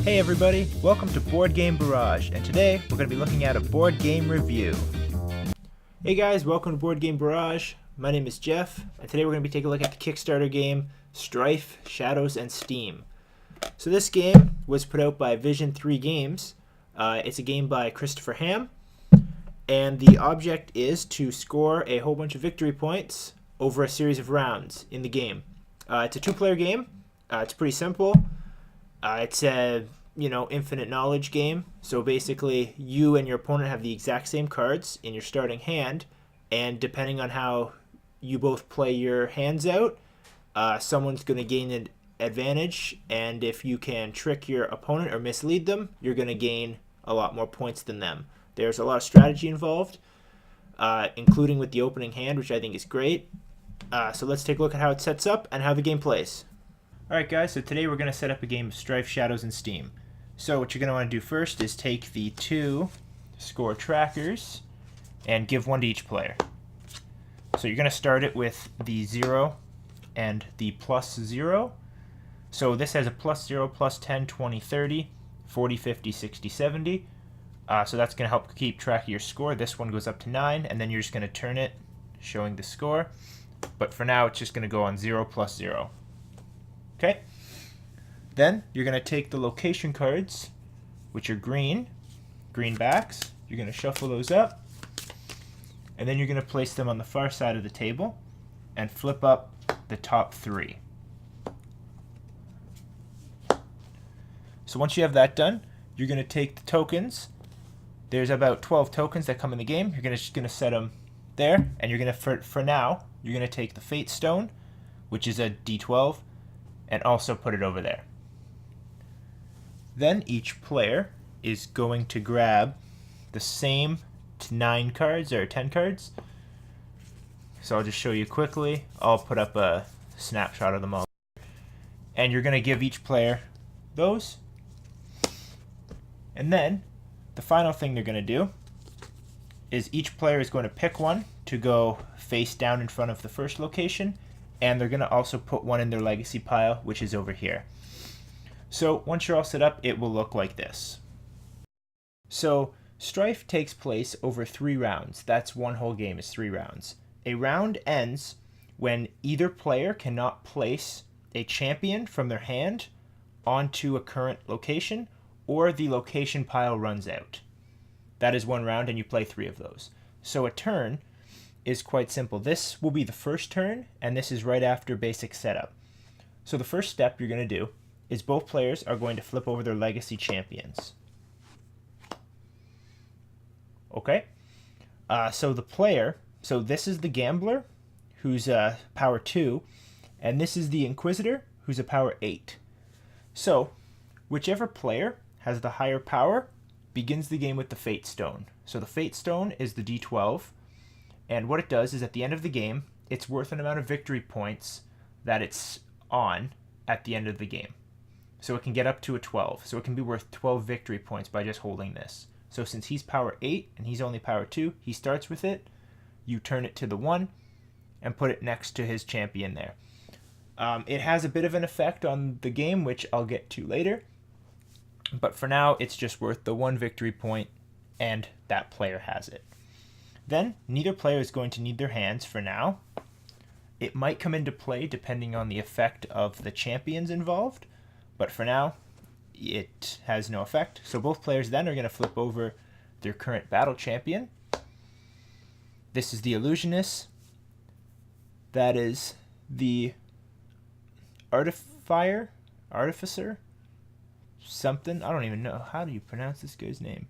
Hey everybody, welcome to Board Game Barrage, and today we're going to be looking at a board game review. Hey guys, welcome to Board Game Barrage. My name is Jeff, and today we're going to be taking a look at the Kickstarter game Strife, Shadows, and Steam. So this game was put out by Vision 3 Games. It's a game by Christopher Hamm, and the object is to score a whole bunch of victory points over a series of rounds in the game. It's a two-player game. It's pretty simple. It's a infinite knowledge game. So basically, you and your opponent have the exact same cards in your starting hand, and depending on how you both play your hands out, someone's going to gain an advantage, and if you can trick your opponent or mislead them, you're going to gain a lot more points than them. There's a lot of strategy involved, including with the opening hand, which I think is great. So let's take a look at how it sets up and how the game plays. Alright guys, so today we're going to set up a game of Strife, Shadows, and Steam. So what you're going to want to do first is take the two score trackers and give one to each player. So you're going to start it with the 0 and the +0. So this has a +0, +10, 20, 30, 40, 50, 60, 70. So that's going to help keep track of your score. This one goes up to 9, and then you're just going to turn it, showing the score. But for now, it's just going to go on 0 +0. Okay, then you're going to take the location cards, which are green backs. You're going to shuffle those up, and then you're going to place them on the far side of the table and flip up the top 3. So once you have that done, you're going to take the tokens. There's about 12 tokens that come in the game. You're just going to set them there, and you're going to, for now, you're going to take the Fate Stone, which is a D12, and also put it over there. Then each player is going to grab the same 9 cards or 10 cards. So I'll just show you quickly. I'll put up a snapshot of them all. And you're going to give each player those. And then the final thing they're going to do is each player is going to pick one to go face down in front of the first location, and they're going to also put one in their legacy pile, which is over here. So once you're all set up, it will look like this. So Strife takes place over 3 rounds. That's one whole game, is 3 rounds. A round ends when either player cannot place a champion from their hand onto a current location, or the location pile runs out. That is one round, and you play 3 of those. So a turn is quite simple. This will be the first turn, and this is right after basic setup. So the first step you're going to do is both players are going to flip over their legacy champions. Okay? So this is the Gambler, who's power 2, and this is the Inquisitor, who's a power 8. So whichever player has the higher power begins the game with the Fate Stone. So the Fate Stone is the D12, and what it does is at the end of the game, it's worth an amount of victory points that it's on at the end of the game. So it can get up to a 12. So it can be worth 12 victory points by just holding this. So since he's power 8 and he's only power 2, he starts with it. You turn it to the 1 and put it next to his champion there. It has a bit of an effect on the game, which I'll get to later. But for now, it's just worth the 1 victory point, and that player has it. Then, neither player is going to need their hands for now. It might come into play depending on the effect of the champions involved, but for now, it has no effect. So both players then are going to flip over their current battle champion. This is the Illusionist. That is the Artificer? Something? I don't even know. How do you pronounce this guy's name?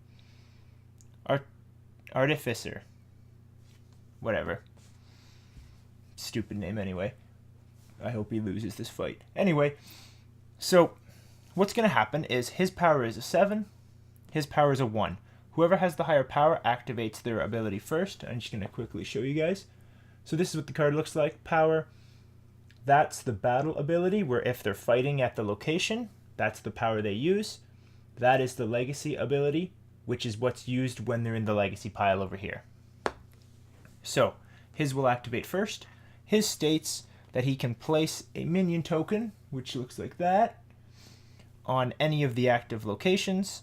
Artificer. Whatever. Stupid name anyway. I hope he loses this fight. Anyway, so what's going to happen is his power is a 7, his power is a 1. Whoever has the higher power activates their ability first. I'm just going to quickly show you guys. So this is what the card looks like. Power. That's the battle ability, where if they're fighting at the location, that's the power they use. That is the legacy ability, which is what's used when they're in the legacy pile over here. So his will activate first. His states that he can place a minion token, which looks like that, on any of the active locations,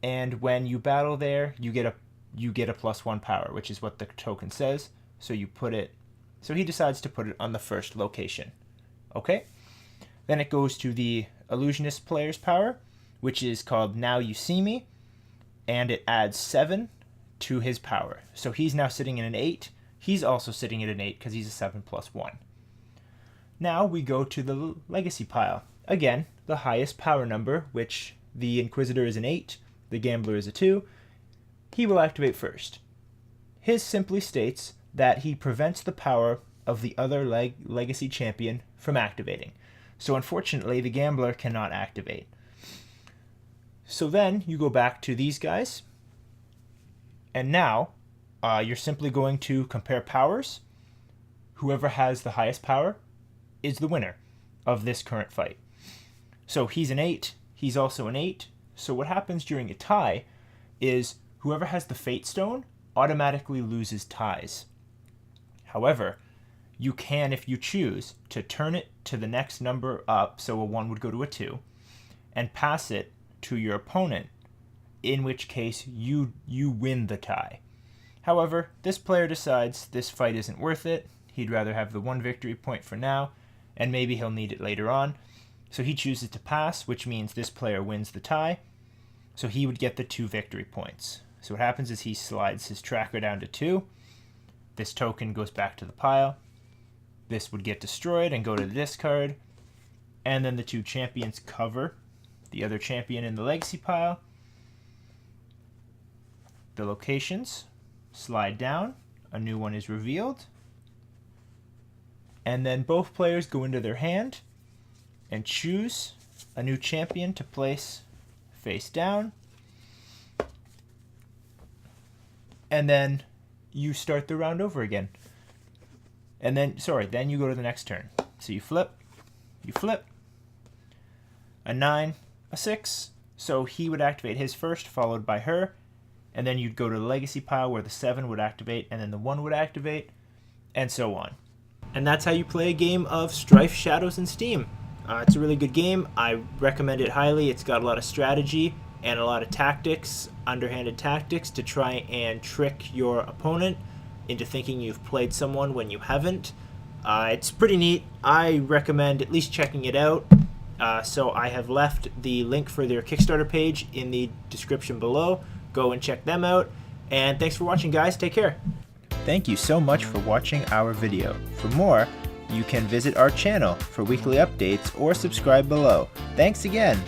and when you battle there, you get a +1 power, which is what the token says. So you put it. So he decides to put it on the first location. Okay. Then it goes to the illusionist player's power, which is called Now You See Me, and it adds 7 to his power. So he's now sitting in an 8. He's also sitting at an 8 because he's a 7 + 1. Now we go to the legacy pile. Again, the highest power number, which the Inquisitor is an 8, the Gambler is a 2. He will activate first. His simply states that he prevents the power of the other legacy champion from activating. So unfortunately, the Gambler cannot activate. So then you go back to these guys, and now you're simply going to compare powers. Whoever has the highest power is the winner of this current fight. So he's an 8, he's also an 8. So what happens during a tie is whoever has the Fate Stone automatically loses ties. However, you can, if you choose, to turn it to the next number up, so a 1 would go to a 2, and pass it to your opponent, in which case you win the tie. However, this player decides this fight isn't worth it. He'd rather have the 1 victory point for now, and maybe he'll need it later on. So he chooses to pass, which means this player wins the tie. So he would get the 2 victory points. So what happens is he slides his tracker down to 2. This token goes back to the pile. This would get destroyed and go to the discard. And then the 2 champions cover the other champion in the legacy pile. The locations slide down. A new one is revealed. And then both players go into their hand and choose a new champion to place face down. And then you start the round over again. And then, then you go to the next turn. So you flip, a 9, a 6. So he would activate his first, followed by her. And then you'd go to the legacy pile where the 7 would activate, and then the 1 would activate, and so on. And that's how you play a game of Strife, Shadows, and Steam. It's a really good game. I recommend it highly. It's got a lot of strategy and a lot of tactics, underhanded tactics, to try and trick your opponent into thinking you've played someone when you haven't. It's pretty neat. I recommend at least checking it out. So I have left the link for their Kickstarter page in the description below. Go and check them out. And thanks for watching, guys. Take care. Thank you so much for watching our video. For more, you can visit our channel for weekly updates or subscribe below. Thanks again.